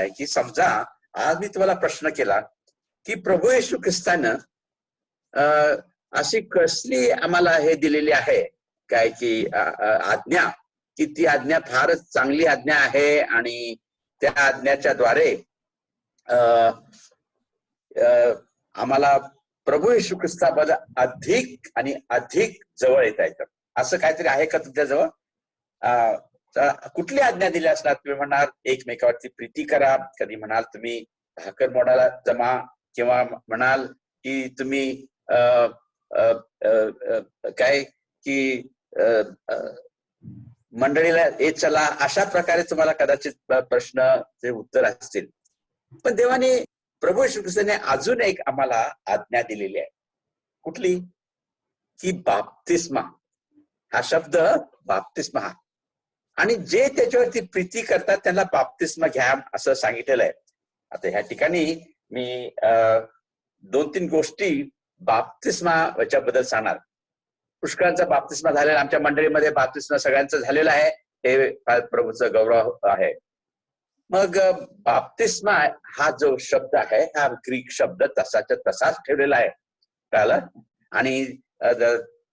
आहे की समजा आज मी तुम्हाला प्रश्न केला की प्रभू येशू ख्रिस्तानं अशी कसली आम्हाला हे दिलेली आहे काय की आज्ञा, की ती आज्ञा फारच चांगली आज्ञा आहे आणि त्या आज्ञाच्या द्वारे आम्हाला प्रभू येशू ख्रिस्ताबद्दल अधिक आणि अधिक जवळ येता येतं, असं काहीतरी आहे का तुमच्याजवळ? कुठली आज्ञा दिली असणार? तुम्ही म्हणाल एकमेकावरती प्रीती करा, कधी म्हणाल तुम्ही भाकर मोडायला जमा, किंवा म्हणाल की तुम्ही काय की मंडळीला येत चला, अशा प्रकारे तुम्हाला कदाचित प्रश्नाचे उत्तर असतील. पण देवाने प्रभू येशू ख्रिस्ताने अजून एक आम्हाला आज्ञा दिलेली आहे. कुठली? की बाप्तिस्मा. हा शब्द बाप्तिस्मा हा, आणि जे त्याच्यावरती प्रीती करतात त्यांना बाप्तिस्मा घ्या असं सांगितलेलं आहे. आता ह्या ठिकाणी मी 2-3 गोष्टी बाप्तिस्मा याच्याबद्दल सांगणार. पुष्कळांचा बाप्तिस्मा झालेला, आमच्या मंडळीमध्ये बाप्तिस्मा सगळ्यांचा झालेला आहे, हे प्रभूचं गौरव आहे. मग बाप्तिस्मा हा जो शब्द आहे हा ग्रीक शब्द तसाच्या तसाच ठेवलेला आहे, कळलं? आणि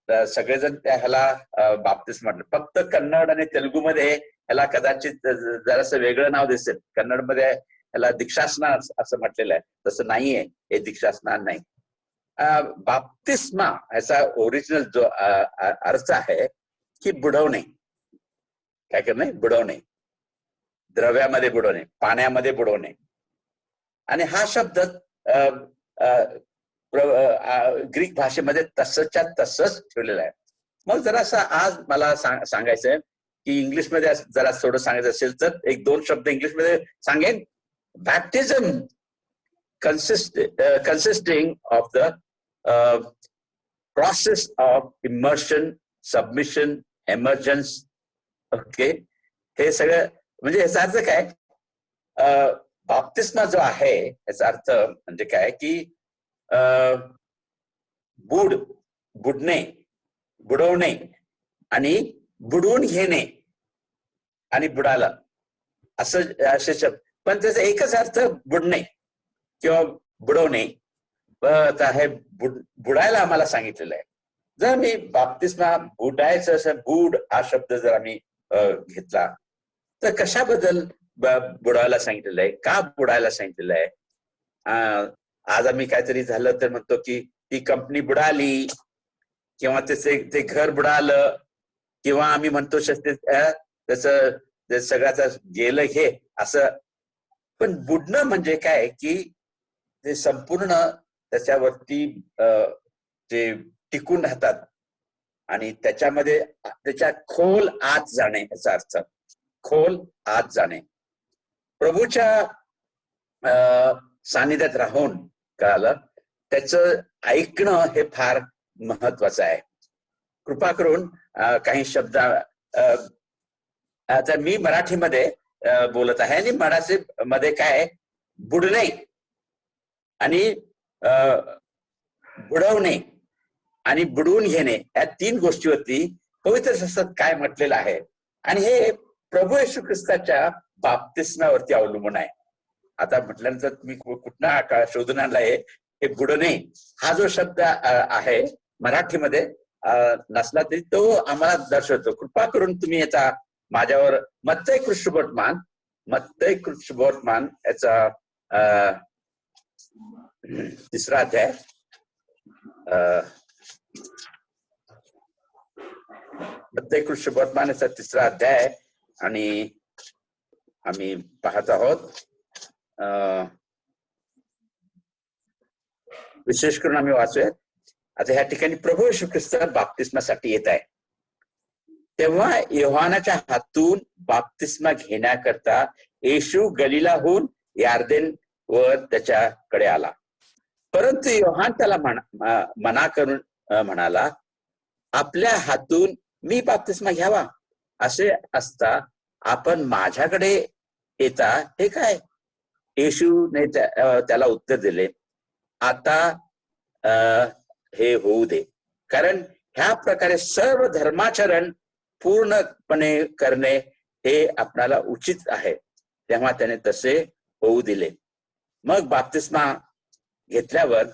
सगळेजण ह्याला बाप्तिस्मा म्हटलं. फक्त कन्नड आणि तेलुगू मध्ये ह्याला कदाचित जरासं वेगळं नाव दिसेल. कन्नड मध्ये ह्याला दीक्षास्नान असं म्हटलेलं आहे, तसं नाहीये, हे दीक्षास्नान नाही. बाप्तिस्मा याचा ओरिजिनल जो अर्थ आहे की बुडवणे. काय करणे? बुडवणे, द्रव्यामध्ये बुडवणे, पाण्यामध्ये बुडवणे. आणि हा शब्द ग्रीक भाषेमध्ये तसंच्या तसंच ठेवलेलं आहे. मग जरासा आज मला सांगायचंय की इंग्लिशमध्ये जरा थोडं सांगायचं असेल तर 1-2 शब्द इंग्लिशमध्ये सांगेन. बॅप्टिझम consisting of the process of immersion, submission, emergence. Okay, हे सगळं म्हणजे याचा अर्थ काय? बाप्तिस्मा जो आहे याचा अर्थ म्हणजे काय की बुडणे, बुडवणे आणि बुडवून घेणे आणि बुडाला, असं असे शब्द. पण त्याचा एकच अर्थ बुडणे किंवा बुडवणे हे बुडायला आम्हाला सांगितलेलं आहे. जर मी बाप्तिस्मा बुडायचं असं, बुड हा शब्द जर आम्ही घेतला तर कशाबद्दल बुडायला सांगितलेलं आहे, का बुडायला सांगितलेलं आहे? आज आम्ही काहीतरी झालं तर म्हणतो की ती कंपनी बुडाली, किंवा ते घर बुडालं, किंवा आम्ही म्हणतो त्याच सगळ्याच गेलं हे असं. पण बुडणं म्हणजे काय की ते संपूर्ण त्याच्यावरती जे टिकून राहतात आणि त्याच्यामध्ये त्याच्या खोल आत जाणे, याचा अर्थ खोल आत जाणे. प्रभूच्या सानिध्यात राहून कळालं, त्याचं ऐकणं हे फार महत्वाचं आहे. कृपा करून काही शब्द, आता मी मराठीमध्ये बोलत आहे आणि मराठी मध्ये काय बुडणे आणि बुडवणे आणि बुडवून घेणे या 3 गोष्टीवरती पवित्र शास्त्रात काय म्हटलेलं आहे, आणि हे प्रभू येशू ख्रिस्ताच्या बाप्तिस्म्यावरती अवलंबून आहे. आता म्हटल्यानंतर तुम्ही कुठनं शोधून आणला हे बुडणे हा जो शब्द आहे मराठीमध्ये नसला तरी तो आम्हाला दर्शवतो. कृपा करून तुम्ही याचा माझ्यावर मत्तई कृष्णवर्तमान याचा 3रा अध्याय, मत्तई कृष्णवर्तमान याचा 3रा अध्याय, आणि आम्ही पाहत आहोत विशेष करून आम्ही वाचूयात. आता ह्या ठिकाणी प्रभू येशू ख्रिस्त बाप्तिस्मासाठी येत आहे. तेव्हा योहानाच्या हातून बाप्तिस्मा घेण्याकरता येशू गलिलाहून यार्देन वर त्याच्याकडे आला. परंतु योहान त्याला मना करून म्हणाला, आपल्या हातून मी बाप्तिस्मा घ्यावा असे असता आपण माझ्याकडे येता हे काय? येशूने त्याला उत्तर दिले, आता हे होऊ दे, कारण ह्या प्रकारे सर्व धर्माचरण पूर्णपणे करणे हे आपणाला उचित आहे. तेव्हा त्याने तसे होऊ दिले. मग बाप्तिस्मा घेतल्यावर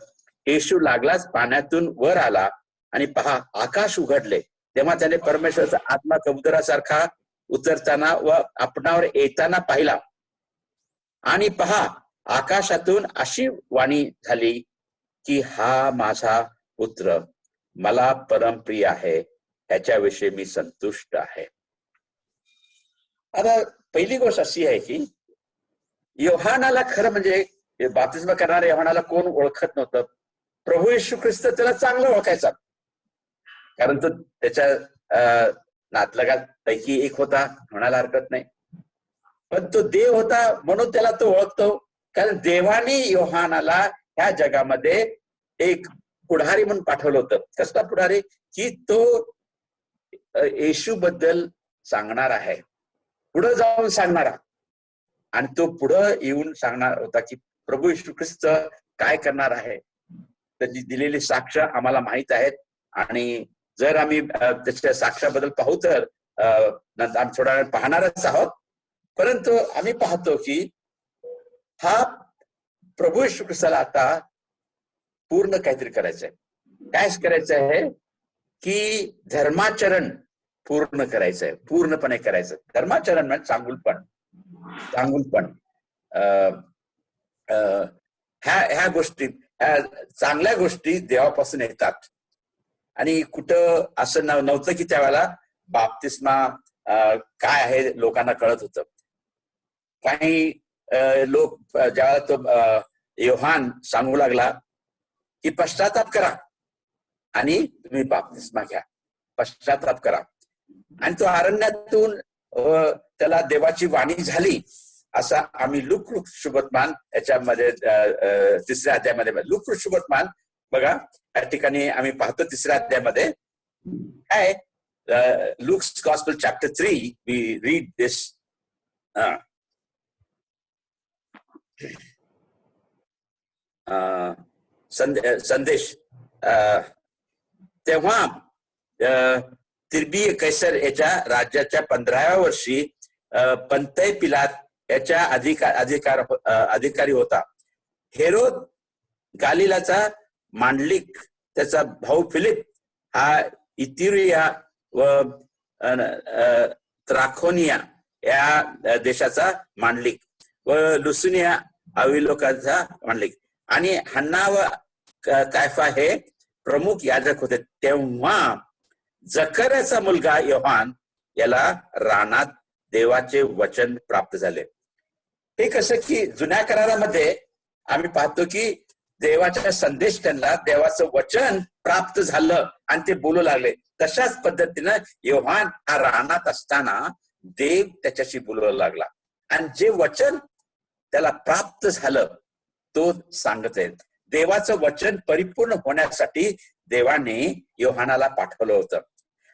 येशू लागलाच पाण्यातून वर आला आणि पहा आकाश उघडले. तेव्हा त्याने परमेश्वराचा आत्मा कबुतरासारखा उतरताना व आपणावर येताना पाहिला. आणि पहा आकाशातून अशी वाणी झाली की हा माझा पुत्र मला परमप्रिय आहे, ह्याच्याविषयी मी संतुष्ट आहे. आता पहिली गोष्ट अशी आहे की योहानाला खरं म्हणजे बाप्तिस्मा करणाऱ्या योहानाला कोण ओळखत नव्हतं. प्रभू येशू ख्रिस्त त्याला चांगलं ओळखायचा, कारण तो त्याच्या नातलगापैकी एक होता म्हणायला हरकत नाही. पण तो देव होता म्हणून त्याला तो ओळखतो, कारण देवाने योहानाला ह्या जगामध्ये एक पुढारी म्हणून पाठवलं होतं. कसला पुढारी? की तो येशू बद्दल सांगणार आहे, पुढे जाऊन सांगणारा. आणि तो पुढं येऊन सांगणार होता की प्रभू येशू ख्रिस्त काय करणार आहे. त्याची दिलेली साक्ष आम्हाला माहित आहेत, आणि जर आम्ही त्याच्या साक्षाबद्दल पाहू तर आम्ही थोडा वेळ पाहणारच आहोत. परंतु आम्ही पाहतो की हा प्रभू येशू ख्रिस्ताला आता पूर्ण काहीतरी करायचंय. काय करायचं आहे की धर्माचरण पूर्ण करायचंय, पूर्णपणे करायचं. धर्माचरण म्हणजे चांगुलपण. ह्या गोष्टी, ह्या चांगल्या गोष्टी देवापासून येतात. आणि कुठं असं नव्हतं की त्यावेळेला बाप्तिस्मा काय आहे लोकांना कळत होतं. काही लोक ज्यावेळेला तो योहान सांगू लागला की पश्चाताप करा आणि तुम्ही बाप्तिस्मा घ्या, पश्चाताप करा. आणि तो अरण्यातून त्याला देवाची वाणी झाली, असा आम्ही लूक शुभवर्तमान याच्यामध्ये 3ऱ्या अध्यायामध्ये लूक शुभवर्तमान बघा, या ठिकाणी आम्ही पाहतो 3ऱ्या अध्यायामध्ये काय, Luke's gospel chapter 3 we read this. संदेश. तेव्हा तिर्बीय कैसर याच्या राज्याच्या 15व्या वर्षी पंतय पिलात याच्या अधिकारी होता. हेरोद गालिलाचा मांडलिक, त्याचा भाऊ फिलिप हा इथिरिया व त्राखोनिया या देशाचा मांडलिक व लुसुनिया अविलोकाचा मांडलिक, आणि हन्ना व कायफा हे प्रमुख याजक होते. तेव्हा जकर्याचा मुलगा योहान याला रानात देवाचे वचन प्राप्त झाले. हे कसं की जुन्या करारामध्ये आम्ही पाहतो की देवाचा संदेश, त्यांना देवाचं वचन प्राप्त झालं आणि ते बोलू लागले. तशाच पद्धतीनं योहान हा रानात असताना देव त्याच्याशी बोलू लागला, आणि जे वचन त्याला प्राप्त झालं तो सांगत आहे. देवाचं वचन परिपूर्ण होण्यासाठी देवाने योहानाला पाठवलं होतं,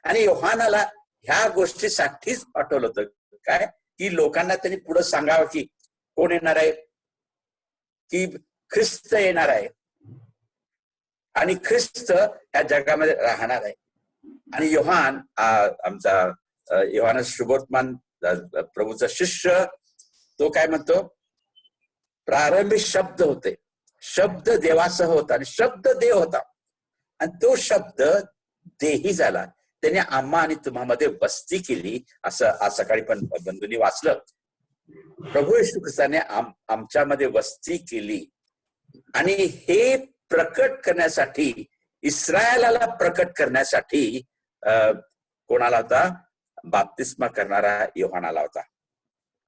आणि योहानाला ह्या गोष्टीसाठीच पाठवलं होतं. काय की लोकांना त्यांनी पुढे सांगावं की कोण येणार आहे, की ख्रिस्त येणार आहे, आणि ख्रिस्त या जगामध्ये राहणार आहे. आणि योहान आमचा योहान शुभवर्तमान प्रभूचा शिष्य, तो काय म्हणतो, प्रारंभी शब्द होते, शब्द देवासह होता आणि शब्द देव होता, आणि तो शब्द देही झाला, त्याने आम्हा आणि तुम्हामध्ये वस्ती केली, असं आज सकाळी पण बंधूंनी वाचलं. प्रभू येशू ख्रिस्ताने आमच्यामध्ये वस्ती केली, आणि हे प्रकट करण्यासाठी, इस्रायलाला प्रकट करण्यासाठी कोणाला होता, बाप्तिस्मा करणारा योहानाला होता.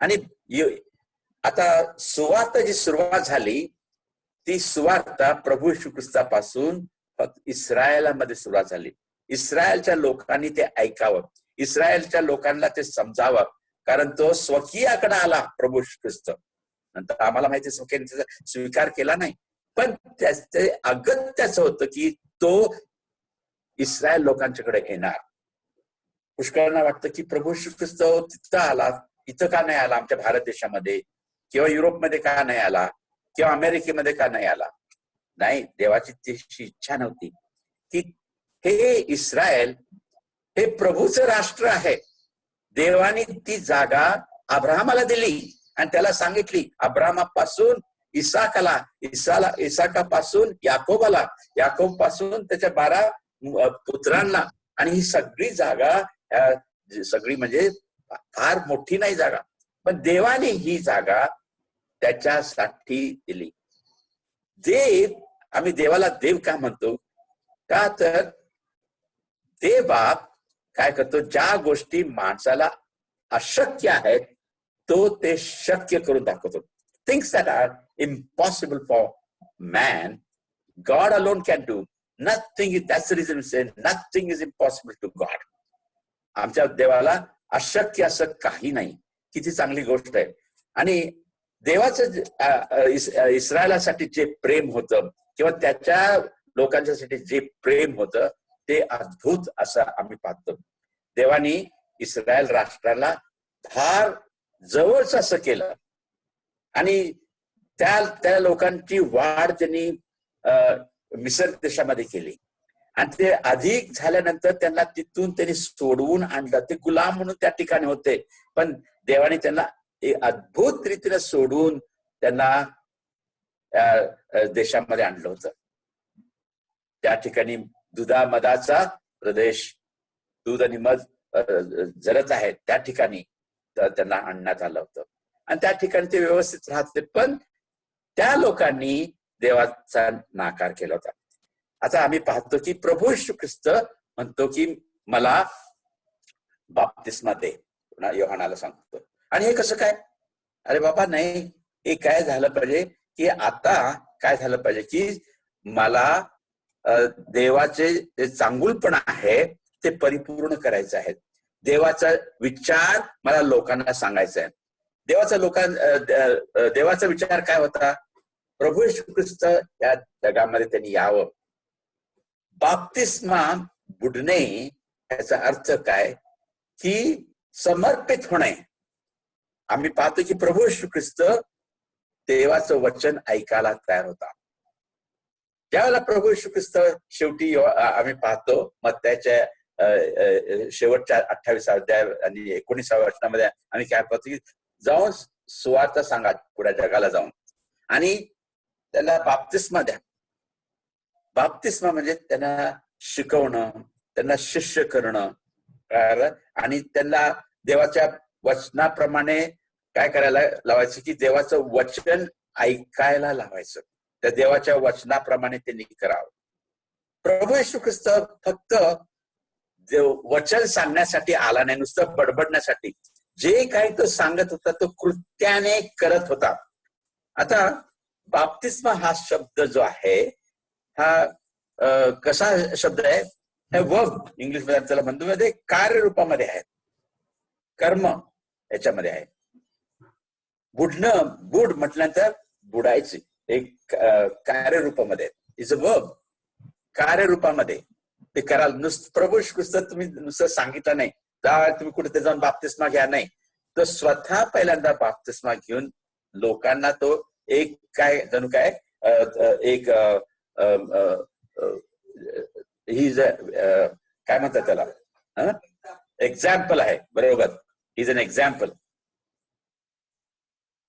आणि आता सुवार्ता जी सुरुवात झाली, ती सुवार्ता प्रभू येशू ख्रिस्तापासून फक्त इस्रायलामध्ये सुरुवात झाली. इस्रायलच्या लोकांनी ते ऐकावं, इस्रायलच्या लोकांना ते समजावं, कारण तो स्वकीयाकडे आला प्रभू येशू ख्रिस्त. नंतर आम्हाला माहिती स्वकीयाने त्याचा स्वीकार केला नाही, पण त्याचे अगत्याचं होतं की तो इस्रायल लोकांच्याकडे येणार. पुष्कळांना वाटतं की प्रभू येशू ख्रिस्त तिथं आला, इथं का नाही आला, आमच्या भारत देशामध्ये किंवा युरोपमध्ये का नाही आला, किंवा अमेरिकेमध्ये का नाही आला. नाही, देवाची तशी इच्छा नव्हती की हे इस्रायल हे प्रभूचं राष्ट्र आहे. देवाने ती जागा अब्राहमाला दिली, आणि त्याला सांगितली अब्रामापासून इसाकापासून याकोबाला, याकोब पासून त्याच्या 12 पुत्रांना. आणि ही सगळी जागा सगळी म्हणजे फार मोठी नाही जागा, पण देवाने ही जागा त्याच्यासाठी दिली. देव, आम्ही देवाला देव का म्हणतो? का तर देव बाप काय करतो, ज्या गोष्टी माणसाला अशक्य आहेत तो ते शक्य करून दाखवतो. Things that are impossible for man, God alone can do. Nothing is, that's the reason we say nothing is impossible to God. आमच्या देवाला अशक्य असं काही नाही. किती चांगली गोष्ट आहे. आणि देवाचं इस्रायलासाठी जे प्रेम होतं किंवा त्याच्या लोकांच्यासाठी जे प्रेम होतं ते अद्भुत असं आम्ही पाहतो. देवानी इस्रायल राष्ट्राला फार जवळच असं केलं आणि त्या लोकांची वाढ त्यांनी मिसर देशामध्ये केली. आणि ते अधिक झाल्यानंतर त्यांना तिथून त्यांनी सोडवून आणलं. ते गुलाम म्हणून त्या ठिकाणी होते, पण देवाने त्यांना अद्भुत रीतीने सोडून त्यांना देशामध्ये आणलं होतं. त्या ठिकाणी दुधा मधाचा प्रदेश, दूध आणि मध जरत आहे त्या ठिकाणी त्यांना आणण्यात आलं होतं आणि त्या ठिकाणी ते व्यवस्थित राहत होते. पण त्या लोकांनी देवाचा नाकार केला होता. आता आम्ही पाहतो की प्रभू येशू ख्रिस्त म्हणतो की मला बाप्तिस्मा दे, योहानाला सांगतो. आणि हे कसं काय? अरे बाबा नाही, हे काय झालं पाहिजे की आता काय झालं पाहिजे की मला देवाचे जे चांगुलपण आहे ते परिपूर्ण करायचं आहे. देवाचा विचार मला लोकांना सांगायचा आहे. देवाचा विचार काय होता? प्रभू येशू ख्रिस्त या जगामध्ये त्यांनी यावं. बाप्तिस्मा बुडणे याचा अर्थ काय की समर्पित होणे. आम्ही पाहतो की प्रभू येशू ख्रिस्त देवाचं वचन ऐकायला तयार होता. ज्यावेळेला प्रभू येशू ख्रिस्त शेवटी आम्ही पाहतो मत्तयाच्या शेवटच्या 28 अध्याय आणि 19 वचनामध्ये आम्ही काय पाहतो की जाऊन सुवार्थ सांगा पुढे जगाला जाऊन आणि त्याला बाप्तिस्मा द्या. बाप्तिस्मा म्हणजे त्यांना शिकवणं, त्यांना शिष्य करणं आणि त्यांना देवाच्या वचनाप्रमाणे काय करायला लावायचं की देवाचं वचन ऐकायला लावायचं. त्या देवाच्या वचनाप्रमाणे त्यांनी करावं. प्रभू येशू ख्रिस्त फक्त वचन सांगण्यासाठी आला नाही, नुसतं बडबडण्यासाठी. जे काही तो सांगत होता तो कृत्याने करत होता. आता बाप्तिस्मा हा शब्द जो आहे हा कसा शब्द आहे? वर्ब इंग्लिश मध्ये त्याला म्हणतो, मध्ये कार्यरूपामध्ये आहे, कर्म याच्यामध्ये आहे. बुडणं, बुड म्हटल्यानंतर बुडायचे एक कार्यरूपामध्ये इज अ वर्ब, कार्यरूपामध्ये ते कराल. नुसतं प्रभू ख्रिस्त तुम्ही नुसतं सांगितलं नाही जा तुम्ही कुठे जाऊन बाप्तिस्मा घ्या, नाही, तो स्वतः पहिल्यांदा बाप्तिस्मा घेऊन लोकांना तो एक काय जणू काय एक ही काय म्हणतात त्याला, एक्झाम्पल आहे. बरोबर, इज अन एक्झाम्पल.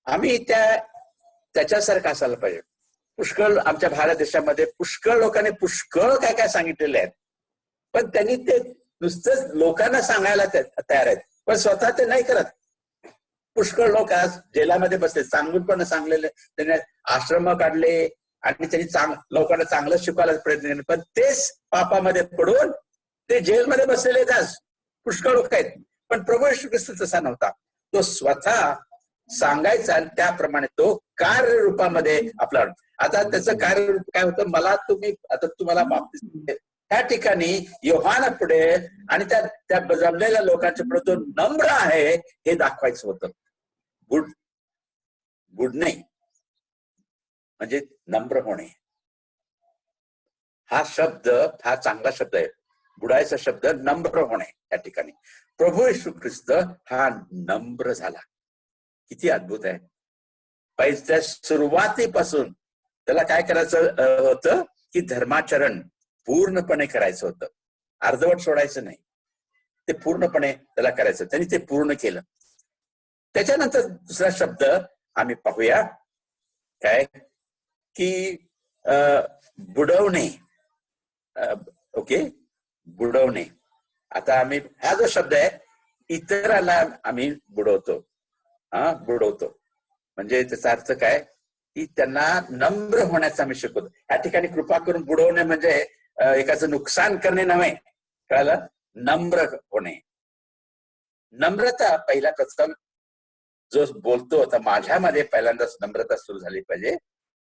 आम्ही त्याच्यासारखं असायला पाहिजे. पुष्कळ आमच्या भारत देशामध्ये पुष्कळ लोकांनी पुष्कळ काय काय सांगितलेले आहेत, पण त्यांनी ते नुसतंच लोकांना सांगायला तयार आहेत, पण स्वतः ते नाही करत. पुष्कळ लोक आज जेलामध्ये बसले, चांगलपण सांगलेले, त्यांनी आश्रम काढले आणि त्यांनी लोकांना चांगलं शिकवायला प्रयत्न केले, पण तेच पापामध्ये पडून ते जेलमध्ये बसलेले आहेत. आज पुष्कळ लोक आहेत. पण प्रभू येशू ख्रिस्त तसा नव्हता. तो स्वतः सांगायचा आणि त्याप्रमाणे तो कार्यरूपामध्ये आपला. आता त्याचं कार्यरूप काय होतं? मला आता तुम्हाला बाप्तिस्मा त्या ठिकाणी योहाना पुढे आणि त्या जमलेल्या लोकांच्या पुढे तो नम्र आहे हे दाखवायचं होतं. बुडणे म्हणजे नम्र होणे. हा शब्द फार चांगला शब्द आहे. बुडायचा शब्द नम्र होणे. त्या ठिकाणी प्रभू येशू ख्रिस्त हा नम्र झाला. किती अद्भुत आहे. पहिल्या सुरुवातीपासून त्याला काय करायचं होतं की धर्माचरण पूर्णपणे करायचं होतं, अर्धवट सोडायचं नाही, ते पूर्णपणे त्याला करायचं. त्यांनी ते पूर्ण केलं. त्याच्यानंतर दुसरा शब्द आम्ही पाहूया काय की बुडवणे. ओके, बुडवणे. आता आम्ही हा जो शब्द आहे, इतराला आम्ही बुडवतो. बुडवतो म्हणजे त्याचा अर्थ काय की त्यांना नम्र होण्याचा आम्ही शिकवतो. या ठिकाणी कृपा करून बुडवणे म्हणजे एकाचं नुकसान करणे नव्हे, कळलं? नम्र होणे. नम्रता पहिला प्रथम जो बोलतो, तर माझ्यामध्ये पहिल्यांदाच नम्रता सुरू झाली पाहिजे.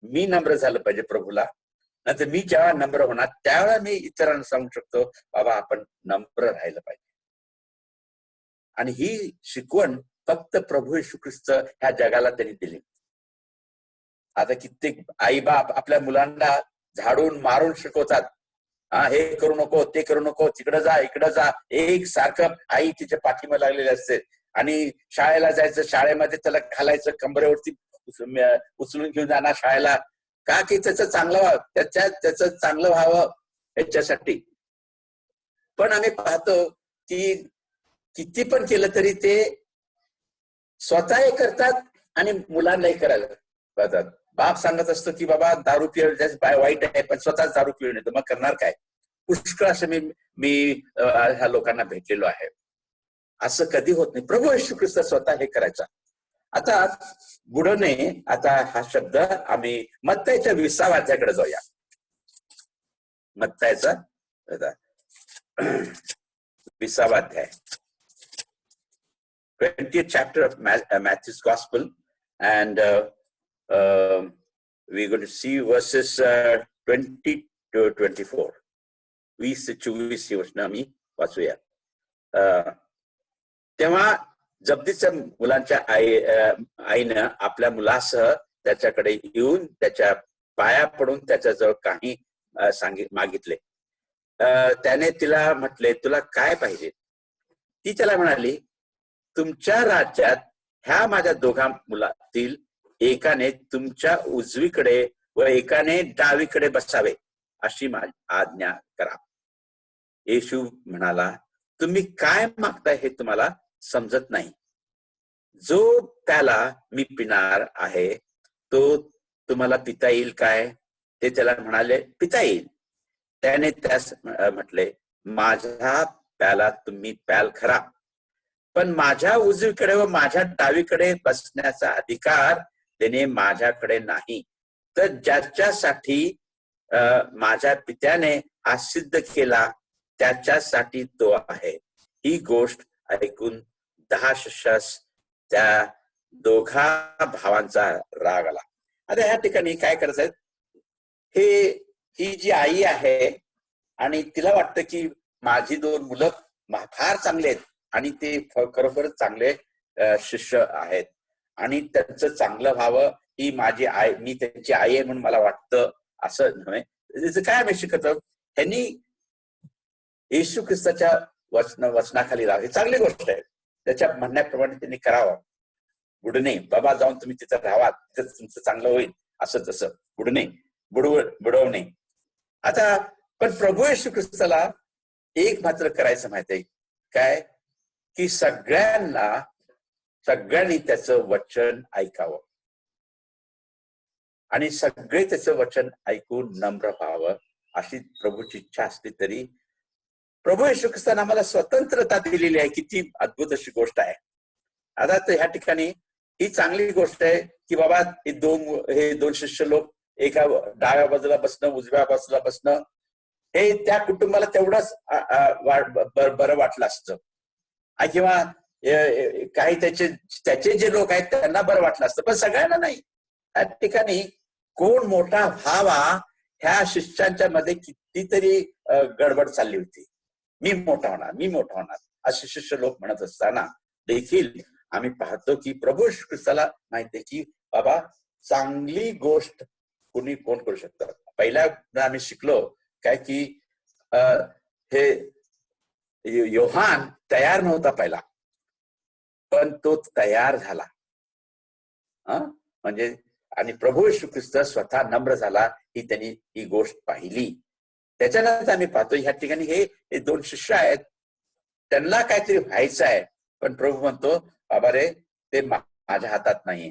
मी नम्र झालं पाहिजे प्रभूला. नंतर मी जेव्हा नम्र होणार त्यावेळेला मी इतरांना सांगू शकतो, बाबा आपण नम्र राहिलं पाहिजे. आणि ही शिकवण फक्त प्रभू येशू ख्रिस्त ह्या जगाला त्यांनी दिली. आता कित्येक आई बाप आपल्या मुलांना झाडून मारून शिकवतात. हे करू नको, ते करू नको, तिकडं जा, इकडं जा. एक सारखं आई तिच्या पाठीमा लागलेले असते. आणि शाळेला जायचं, शाळेमध्ये त्याला घालायचं, कंबरेवरती उचलून घेऊन जाणार शाळेला. का की त्याचं चांगलं व्हावं, त्याचं चांगलं व्हावं याच्यासाठी. पण आम्ही पाहतो की किती पण केलं तरी ते स्वतःही करतात आणि मुलांनाही करायला पाहतात. बाप सांगत असतो की बाबा दारू पिणं वाईट आहे, पण स्वतःच दारू पिऊन येतो, मग करणार काय? पुष्कळ असं मी ह्या लोकांना भेटलेलो आहे. असं कधी होत नाही. प्रभू येशू ख्रिस्त स्वतः हे करायचा. आता बुडवणे, आता हा शब्द आम्ही मत्ताईच्या 20व्या अध्यायाकडे जाऊया. मत्ताईचा 20वा अध्याय, 20th chapter of Matthew's Gospel, and we're going to see verses 20 to 24. 20-24 ही वचनं आम्ही वाचूया. तेव्हा जब्दीच्या मुलांच्या आईनं आपल्या मुलासह त्याच्याकडे येऊन त्याच्या पाया पडून त्याच्याजवळ काही मागितले. त्याने तिला म्हटले, तुला काय पाहिजे? ती त्याला म्हणाली, तुमच्या राज्यात ह्या माझ्या दोघा मुलातील एकाने तुमच्या उजवीकडे व एकाने डावीकडे बसावे, अशी माझी आज्ञा करा. येशू म्हणाला, तुम्ही काय मागताय हे तुम्हाला समजत नाही. जो त्याला मी पिणार आहे तो तुम्हाला पिता येईल काय? ते त्याला म्हणाले, पिता येईल. त्याने त्यास म्हटले, माझ्या प्याला तुम्ही प्याल खरा, पण माझ्या उजवीकडे व माझ्या डावीकडे बसण्याचा अधिकार त्याने माझ्याकडे नाही. तर ज्याच्यासाठी माझ्या पित्याने हा सिद्ध केला त्याच्यासाठी तो आहे. ही गोष्ट ऐकून 10 शिष्यास त्या दोघा भावांचा राग आला. आता ह्या ठिकाणी काय करायचं, ही जी आई आहे आणि तिला वाटतं की माझी 2 मुलं फार चांगले आहेत आणि ते खरोखरच चांगले शिष्य आहेत आणि त्यांचं चांगलं व्हावं, ही माझी आई, मी त्यांची आई आहे म्हणून मला वाटतं, असं नव्हे. त्याचं काय आम्ही शिकतो, त्यांनी येशू ख्रिस्ताच्या वचनाखाली राहावं, ही चांगली गोष्ट आहे. त्याच्या म्हणण्याप्रमाणे त्यांनी करावं. बुडणे, बाबा जाऊन तुम्ही तिथं राहावा, तिथं तुमचं चांगलं होईल, असं तसं. बुडणे, बुडवणे. आता पण प्रभू येशू ख्रिस्ताला एक मात्र करायचं माहित आहे काय, की सगळ्यांनी त्याचं वचन ऐकावं आणि सगळे त्याचं वचन ऐकून नम्र व्हावं, अशी प्रभूची इच्छा असली तरी प्रभू येशू ख्रिस्ताने आम्हाला स्वतंत्रता दिलेली आहे. किती अद्भुत अशी गोष्ट आहे. आता ह्या ठिकाणी ही चांगली गोष्ट आहे की बाबा हे दोन शिष्य लोक एका डाव्या बाजूला बसणं, उजव्या बाजूला बसणं, हे त्या कुटुंबाला तेवढंच बरं वाटलं असतं, किंवा काही त्याचे जे लोक आहेत त्यांना बरं वाटलं असतं, पण सगळ्यांना नाही. त्या ठिकाणी कोण मोठा व्हावा ह्या शिष्यांच्या मध्ये कितीतरी गडबड चालली होती. मी मोठा होणार असे शिष्य लोक म्हणत असताना देखील आम्ही पाहतो की प्रभू ख्रिस्ताला माहिती आहे की बाबा चांगली गोष्ट कोण करू शकतं. पहिल्या आम्ही शिकलो काय की हे योहान तयार नव्हता पहिला, पण तो तयार झाला. म्हणजे आणि प्रभू येशू ख्रिस्त स्वतः नम्र झाला, ही त्यांनी ही गोष्ट पाहिली. त्याच्यानंतर आम्ही पाहतो ह्या ठिकाणी हे 2 शिष्य आहेत, त्यांना काहीतरी व्हायचं आहे, पण प्रभू म्हणतो बाबा रे, ते माझ्या हातात नाही,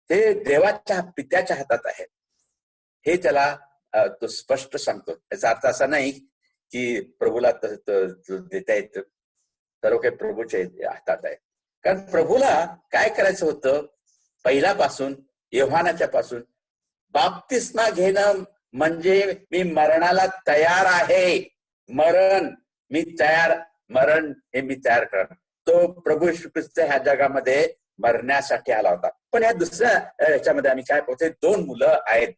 ते देवाच्या पित्याच्या हातात आहे. हे त्याला तो स्पष्ट सांगतो. याचा अर्थ असा नाही की प्रभूला देता येत, सर्व काही प्रभूच्या हातात आहे. कारण प्रभूला काय करायचं होतं, पहिल्यापासून योहानाच्या पासून बाप्तिस्मा घेणं म्हणजे मी मरणाला तयार आहे. मरण मी तयार, मरण हे मी तयार करणार. तो प्रभू येशू ख्रिस्त ह्या जगामध्ये मरण्यासाठी आला होता. पण या दुसऱ्या ह्याच्यामध्ये आम्ही काय पाहतोय, 2 मुलं आहेत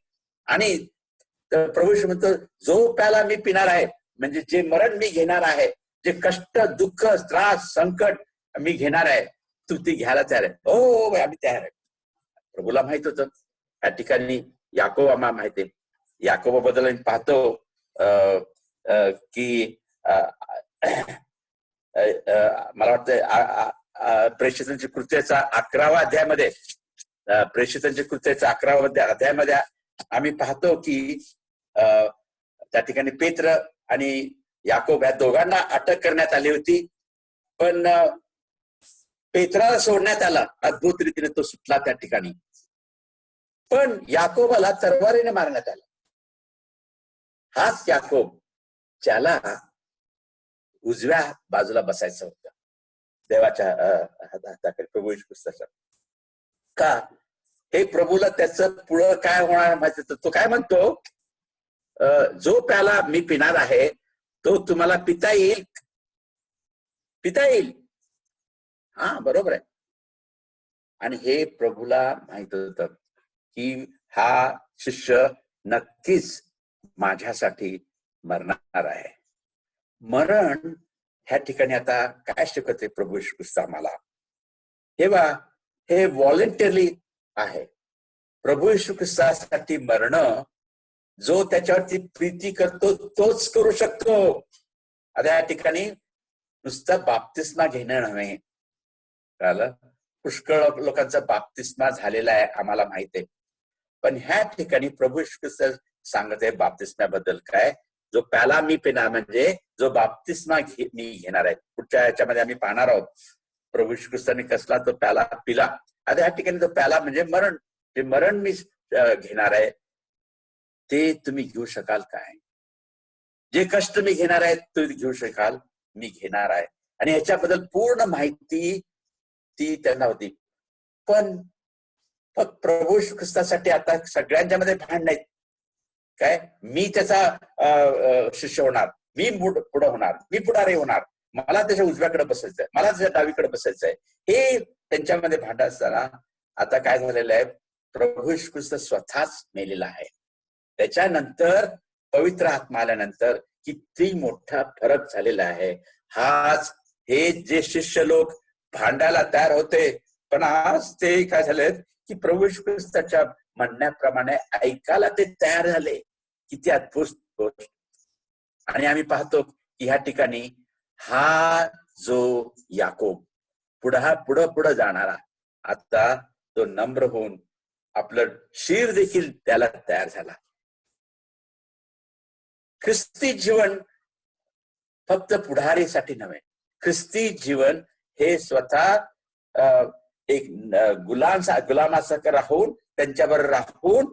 आणि प्रभू येशू म्हणतो जो प्याला मी पिणार आहे, म्हणजे जे मरण मी घेणार आहे, जे कष्ट, दुःख, त्रास, संकट मी घेणार आहे, तू ती घ्यायला तयार आहे? हो आम्ही तयार आहे. प्रभूला माहित होतं. या ठिकाणी याकोब आम्हाला माहिती आहे. याकोबाबद्दल आम्ही पाहतो की मला वाटतं प्रेषितांच्या कृत्याचा 11व्या अध्यायामध्ये, प्रेषितांच्या कृत्याच्या 11व्या अध्यायामध्ये आम्ही पाहतो की त्या ठिकाणी पेत्र आणि याकोब या दोघांना अटक करण्यात आली होती. पण पेत्राला सोडण्यात आला, अद्भुत रीतीने तो सुटला त्या ठिकाणी. पण याकोबाला तलवारीने मारण्यात आला. हाच याकोब ज्याला उजव्या बाजूला बसायचं होतं देवाच्या हाताकडे, प्रभू येशू ख्रिस्ताच्या. का? हे प्रभूला त्याचं पुढं काय होणार माहिती. तो काय म्हणतो, जो प्याला मी पिणार आहे तो तुम्हाला पिता येईल, पिता येईल. हा बरोबर आहे. आणि हे प्रभूला माहित होतं की हा शिष्य नक्कीच माझ्यासाठी मरणार आहे. मरण ह्या ठिकाणी आता काय शिकवते प्रभू येशू ख्रिस्त आम्हाला, हे व्हॉलेंटरी आहे. प्रभू येशू ख्रिस्तासाठी मरणं जो त्याच्यावरती प्रीती करतो तोच करू शकतो. आता या ठिकाणी नुसतं बाप्तिस्मा घेणं नव्हे, कळलं? पुष्कळ लोकांचा बाप्तिस्मा झालेला आहे आम्हाला माहित आहे. पण ह्या ठिकाणी प्रभू येशू ख्रिस्त सांगत आहे बाप्तिस्म्याबद्दल काय, जो प्याला मी पिणार, म्हणजे जो बाप्तिस्मा मी घेणार आहे. पुढच्या याच्यामध्ये आम्ही पाहणार आहोत प्रभू येशू ख्रिस्तांनी कसला तो प्याला पिला. आता ह्या ठिकाणी तो प्याला म्हणजे मरण, जे मरण मी घेणार आहे ते तुम्ही घेऊ शकाल काय? जे कष्ट मी घेणार आहे तुम्ही घेऊ शकाल? मी घेणार आहे. आणि ह्याच्याबद्दल पूर्ण माहिती ती त्यांना होती. पण फक्त प्रभू येशू ख्रिस्तासाठी आता सगळ्यांच्या मध्ये भांडण आहेत काय, मी त्याचा शिष्य होणार, मी पुढे होणार, मी पुढारी होणार, मला त्याच्या उजव्याकडे बसायचंय, मला त्याच्या डावीकडे बसायचंय, हे त्यांच्यामध्ये भांडण असताना आता काय झालेलं आहे, प्रभू येशू ख्रिस्त स्वतःच मेलेला आहे. त्याच्यानंतर पवित्र आत्मा आल्यानंतर किती मोठा फरक झालेला आहे. हाच हे जे शिष्य लोक भांडायला तयार होते, पण आज ते काय झालेत की प्रभू येशू ख्रिस्ताच्या म्हणण्याप्रमाणे ऐकायला ते तयार झाले. किती अद्भुत गोष्ट. आणि आम्ही पाहतो की ह्या ठिकाणी हा जो याकोब पुढं जाणारा, आता तो नम्र होऊन आपलं शिर देखील त्याला तयार झाला. ख्रिस्ती जीवन फक्त पुढारीसाठी नव्हे, ख्रिस्ती जीवन हे स्वतः एक गुलामासारखं राहून, त्यांच्यावर राहून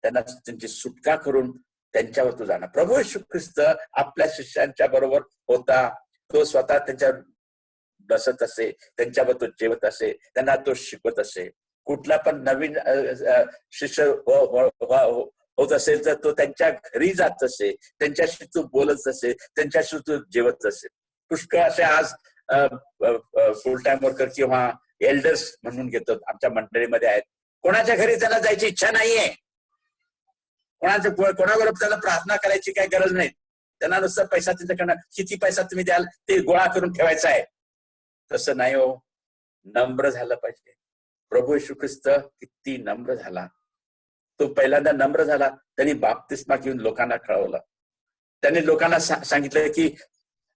त्यांना त्यांची सुटका करून त्यांच्यावर तो जाणार. प्रभू येशू ख्रिस्त आपल्या शिष्यांच्या बरोबर होता. तो स्वतः त्यांच्या बसत असे, त्यांच्यावर तो जेवत असे, त्यांना तो शिकवत असे. कुठला पण नवीन शिष्य होत असेल तर तो त्यांच्या घरी जात असे, त्यांच्याशी तो बोलत असे, त्यांच्याशी तो जेवत असे. पुष्कळ असे आज फुल टाइम वर्कर किंवा एल्डर्स म्हणून घेतो आमच्या मंडळीमध्ये आहेत. कोणाच्या घरी त्यांना जायची इच्छा नाहीये, कोणाबरोबर त्याला प्रार्थना करायची काही गरज नाही. त्यांना नुसतं पैसा त्यांच्याकडनं, किती पैसा तुम्ही द्याल ते गोळा करून ठेवायचा आहे. तसं नाही हो, नम्र झालं पाहिजे. प्रभू येशू ख्रिस्त किती नम्र झाला. तो पहिल्यांदा नम्र झाला, त्यांनी बाप्तिस्मा घेऊन लोकांना कळवलं. त्यांनी लोकांना सांगितलं की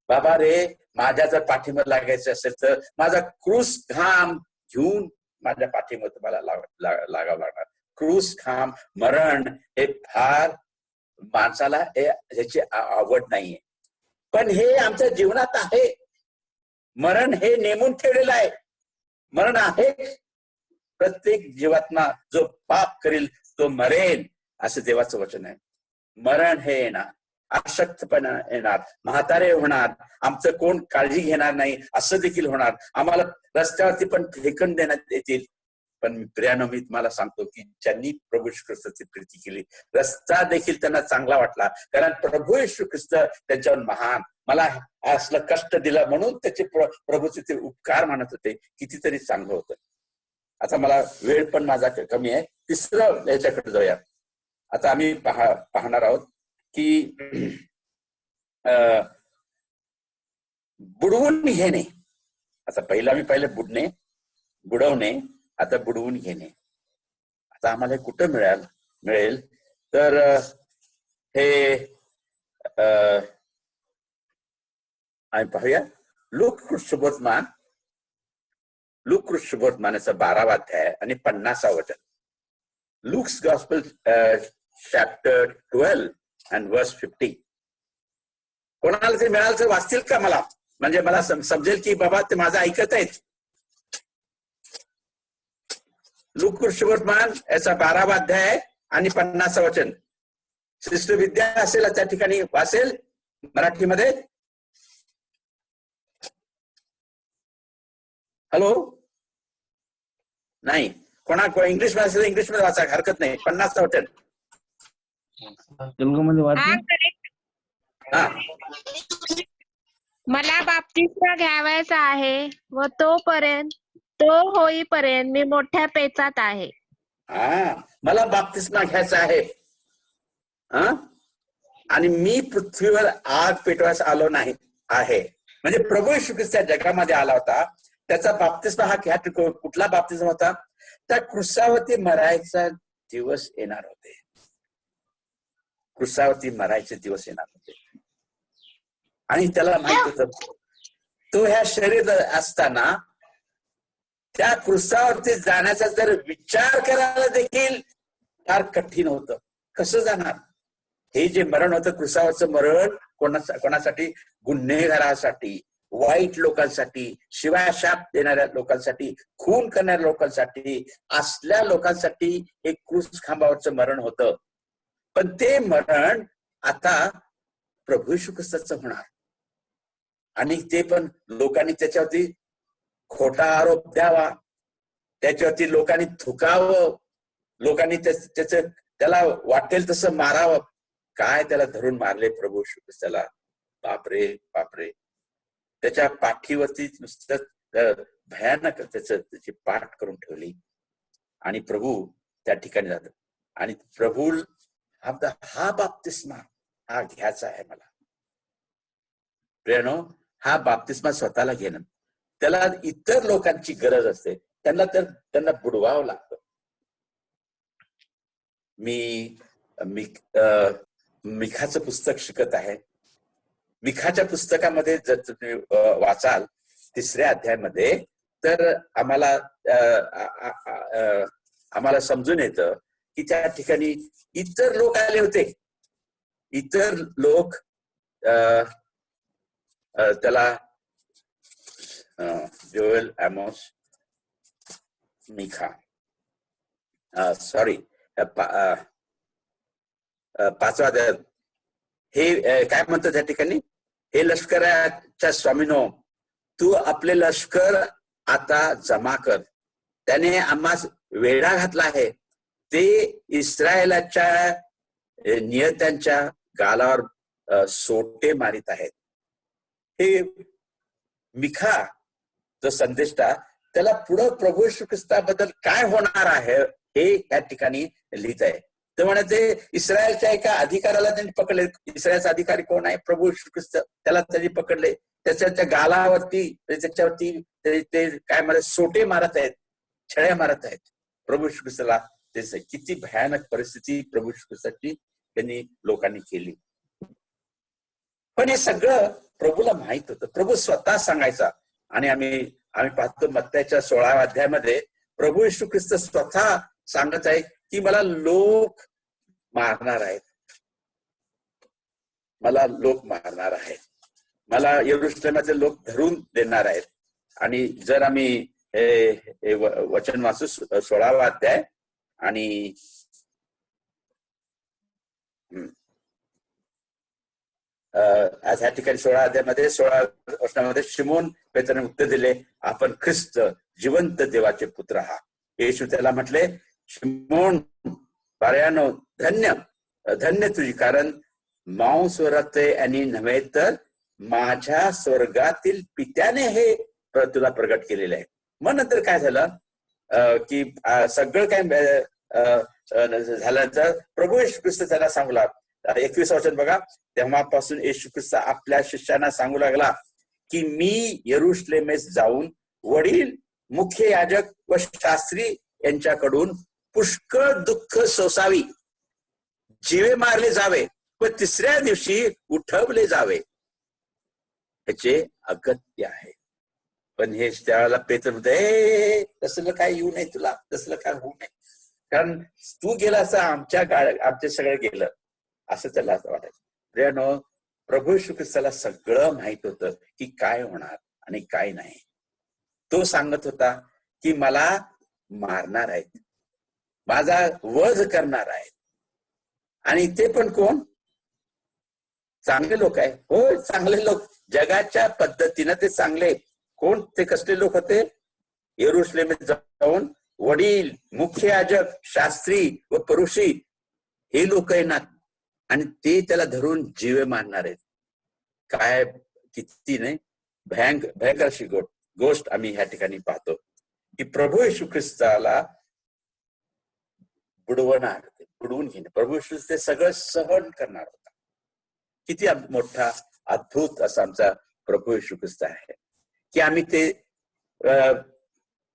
बाबा रे, माझ्या जर पाठीमध्ये लागायचं असेल तर माझा क्रूस खांब घेऊन माझ्या पाठीमध्ये तुम्हाला लागावं लागणार. क्रूस खांब, मरण हे फार माणसाला ह्याची आवड नाहीये, पण हे आमच्या जीवनात आहे. मरण हे नेमून ठेवलेलं आहे. मरण आहे, प्रत्येक जीवात्मा जो पाप करील तो मरेल, असं देवाचं वचन आहे. मरण हे येणार, अशक्तपणा येणार, म्हातारे होणार, आमचं कोण काळजी घेणार नाही असं देखील होणार, आम्हाला रस्त्यावरती पण फेकून देण्यात येतील. पण प्रियानो, मी तुम्हाला सांगतो की ज्यांनी प्रभू येशू ख्रिस्ताची प्रीती केली, रस्ता देखील त्यांना चांगला वाटला, कारण प्रभू येशू ख्रिस्त त्यांच्यावर महान, मला असलं कष्ट दिलं म्हणून त्याचे प्रभूचे ते उपकार मानत होते, कितीतरी चांगलं होतं. आता मला वेळ पण माझा कमी आहे, तिसरं याच्याकडे जाऊया. आता आम्ही पाहणार आहोत की बुडवून घेणे. आता पहिलं आम्ही पाहिलं बुडणे, बुडवणे, आता बुडवून घेणे. आता आम्हाला हे कुठं मिळेल तर हे आम्ही पाहूया लूक शुभवर्तमानाचा 12वा अध्याय आणि 50वा वचन. Luke's gospel chapter 12 and verse 50. कोणाला ते मिळालं तर वाचतील का मला, म्हणजे मला समजेल की बाबा ते माझं ऐकत आहेत. लूक शुभवर्तमान याचा 12वा अध्याय आणि 50वा वचन. सिस्टर विद्या असेल त्या ठिकाणी वाचेल मराठीमध्ये. हॅलो, नाही, कोणा इंग्लिश मध्ये असेल इंग्लिश मध्ये वाचा, हरकत नाही. 50वा वचन तेलुगूमध्ये वाचू. मला बाप्तिस्मा घ्यावायचा आहे व तो होईपर्यंत मी मोठ्या पेचात आहे. मला बाप्तिस्मा घ्यायचा आहे आणि मी पृथ्वीवर आग पेटवायला आलो नाही आहे. म्हणजे प्रभू येशू ख्रिस्त जगामध्ये आला होता, त्याचा बाप्तिस्मा हा कुठला बाप्तिस्मा होता? त्या क्रुसावरती मरायचा दिवस येणार होते, क्रुसावरती मरायचे दिवस येणार होते. आणि त्याला माहित होतं तो ह्या शरीर असताना त्या क्रुसावरती जाण्याचा जर विचार करायला देखील फार कठीण होतं. कसं जाणार? हे जे मरण होतं, क्रुसावरचं मरण, कोणासाठी? गुन्हेगारासाठी, वाईट लोकांसाठी, शिवाशाप देणाऱ्या लोकांसाठी, खून करणाऱ्या लोकांसाठी, असल्या लोकांसाठी एक क्रूस खांबावरचं मरण होतं. पण ते मरण आता प्रभू येशू ख्रिस्ताचं होणार, आणि ते पण लोकांनी त्याच्यावरती खोटा आरोप द्यावा, त्याच्यावरती लोकांनी थुकावं, लोकांनी त्याला वाटेल तसं मारावं. काय त्याला धरून मारले प्रभू येशू ख्रिस्ताला, बापरे बापरे. त्याच्या पाठीवरती नुसतं भयानक त्याची पाठ करून ठेवली, आणि प्रभू त्या ठिकाणी जातात. आणि प्रभू हा बाप्तिस्मा हा घ्यायचा आहे मला. प्रियानो, हा बाप्तिस्मा स्वतःला घेणं, त्याला इतर लोकांची गरज असते, त्यांना बुडवावं लागतं. मी मिखाचं पुस्तक शिकत आहे. मिखाच्या पुस्तकामध्ये जर तुम्ही वाचाल 3ऱ्या अध्यायामध्ये, तर आम्हाला समजून येतं की त्या ठिकाणी इतर लोक आले होते. इतर लोक त्याला जोएल, आमोस, मिखा, सॉरी 5वा अध्याय, हे काय म्हणतात त्या ठिकाणी? हे लष्कराच्या स्वामीनो, तू आपले लष्कर आता जमा कर. त्याने आम्हास वेढा घातला आहे, ते इस्रायलाच्या नियत्यांच्या गालावर सोटे मारित आहेत. हे मिखा जो संदेष्टा, त्याला पुढं प्रभू येशू ख्रिस्ताबद्दल काय होणार आहे हे या ठिकाणी लिहित आहे. ते म्हणते इस्रायलच्या एका अधिकाऱ्याला त्यांनी पकडले. इस्रायलचा अधिकारी कोण आहे? प्रभू येशू ख्रिस्त. त्याला त्यांनी पकडले, त्याच्या गालावरती, त्याच्यावरती ते काय म्हणतात, सोटे मारत आहेत, छळ्या मारत आहेत प्रभू येशू ख्रिस्ताला. किती भयानक परिस्थिती प्रभू येशू ख्रिस्ताची त्यांनी लोकांनी केली. पण हे सगळं प्रभूला माहित होतं, प्रभू स्वतः सांगायचा. आणि आम्ही पाहतो मत्तैच्या 16व्या अध्यायामध्ये प्रभू येशू ख्रिस्त स्वतः सांगत आहे की मला लोक मारणार आहेत, मला लोक मारणार आहेत, मला यरूशलेमाचे लोक धरून देणार आहेत. आणि जर आम्ही हे वचन वाचू 16वा अध्याय आणि आज ह्या ठिकाणी 16 अध्यायामध्ये 16 वचनामध्ये शिमोन पेत्राने उत्तर दिले, आपण ख्रिस्त जिवंत देवाचे पुत्र आहात. येशू त्याला म्हटले, शिमोन बारयानो, धन्य धन्य तुझी, कारण मांस व रक्त यांनी नव्हे तर माझ्या स्वर्गातील पित्याने हे तुला प्रगट केलेलं आहे. मग नंतर काय झालं की सगळं काय झाल्यानंतर प्रभू येशू ख्रिस्त त्याला सांगू लागला. 21 वचन बघा, तेव्हापासून येशू ख्रिस्त आपल्या शिष्यांना सांगू लागला की मी यरुशलेमेस जाऊन वडील, मुख्य याजक व शास्त्री यांच्याकडून पुष्कळ दुःख सोसावी, जीवे मारले जावे व तिसऱ्या दिवशी उठवले जावे ह्याचे अगत्य आहे. पण हे त्यावेळेला पेत्र म्हणते, तसलं काय येऊ नये तुला, तसलं काय होऊ नये, कारण तू गेला असं आमच्या सगळं गेलं असं त्याला वाटायचं. प्रियानो, प्रभू येशू ख्रिस्ताला सगळं माहित होतं की काय होणार आणि काय नाही. तो सांगत होता की मला मारणार आहेत, माझा वध करणार आहेत, आणि ते पण कोण? चांगले लोक आहे. हो, चांगले लोक, जगाच्या पद्धतीनं ते चांगले. कोण ते? कसले लोक होते? यरुशलेमेत जाऊन वडील, मुख्य याजक, शास्त्री व परुषी हे लोक येणार आणि ते त्याला धरून जीवे मारणार आहेत. काय किती नाही भयंकर अशी गोष्ट आम्ही ह्या ठिकाणी पाहतो की प्रभू येशू ख्रिस्ताला बुडवून घेणे, प्रभू येशू ते सगळं सहन करणार होता. किती मोठा अद्भुत असा आमचा प्रभू येशू ख्रिस्त आहे की आम्ही ते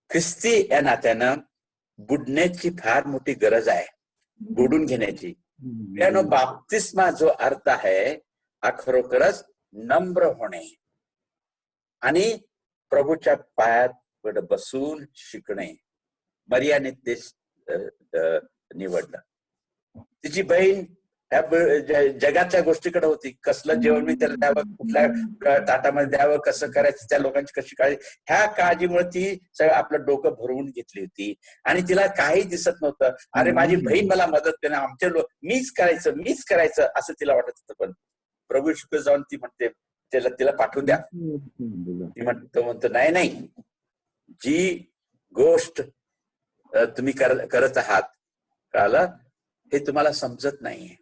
ख्रिस्ती या नात्यानं बुडण्याची फार मोठी गरज आहे, बुडून घेण्याची. त्यानं बाप्तिस्मा जो अर्थ आहे हा खरोखरच नम्र होणे आणि प्रभूच्या पायात बसून शिकणे. मरियाने ते निवडलं. तिची बहीण जगाच्या गोष्टीकडे होती, कसलं जेवण मी त्याला द्यावं, कुठल्या ताटामध्ये द्यावं, कसं करायचं, त्या लोकांची कशी काळजी, ह्या काळजीमुळे ती सगळं आपलं डोकं भरवून घेतली होती आणि तिला काही दिसत नव्हतं. अरे माझी बहीण मला मदत करणे, आमचे लोक मीच करायचं असं तिला वाटत होतं. पण प्रभू येशू जाऊन ती म्हणते तिला पाठवून द्या. ती म्हणतो नाही, जी गोष्ट तुम्ही करत आहात कळालं, हे तुम्हाला समजत नाहीये,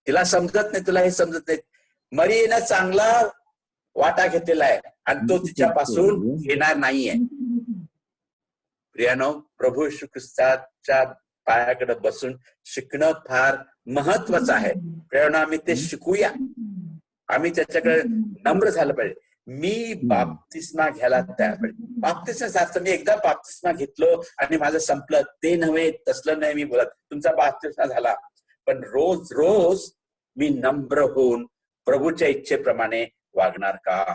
तिला समजत नाही, तुला हे समजत नाही. मरियेनं चांगला वाटा घेतलेला आहे आणि तो तिच्यापासून घेणार नाहीये. प्रियानो, प्रभू येशू ख्रिस्ताच्या पायाकडे बसून शिकणं फार महत्वाचं आहे. प्रियानो, आम्ही ते शिकूया, आम्ही त्याच्याकडे नम्र झालं पाहिजे. मी बाप्तिस्मा घ्यायला तयार पाहिजे. बाप्तिस्मा मी एकदा बाप्तिस्मा घेतलो आणि माझं संपलं ते नव्हे, तसलं नाही मी बोलत. तुमचा बाप्तिस्मा झाला, पण रोज मी नम्र होऊन प्रभूच्या इच्छेप्रमाणे वागणार का?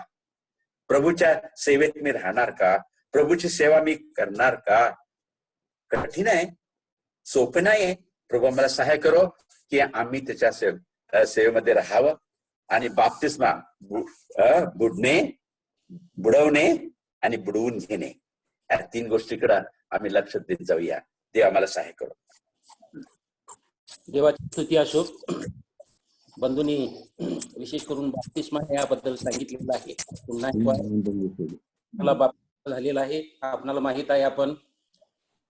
प्रभूच्या सेवेत मी राहणार का? प्रभूची सेवा मी करणार का? कठीण आहे, सोपं नाहीये. प्रभू मला सहाय्य करो की आम्ही त्याच्या सेवेमध्ये राहावं आणि बाप्तिस्मा बुडवणे आणि बुडवून घेणे या 3 गोष्टीकडे आम्ही लक्ष देत जाऊया. ते आम्हाला सहाय्य करो. देवाची स्तुती असो. बंधूंनी विशेष करून बाप्तिस्मा याबद्दल सांगितलेलं आहे. पुन्हा आपला बाप्तिस्मा झालेला आहे. आपणाला माहित आहे, आपण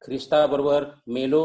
ख्रिस्ताबरोबर मेलो,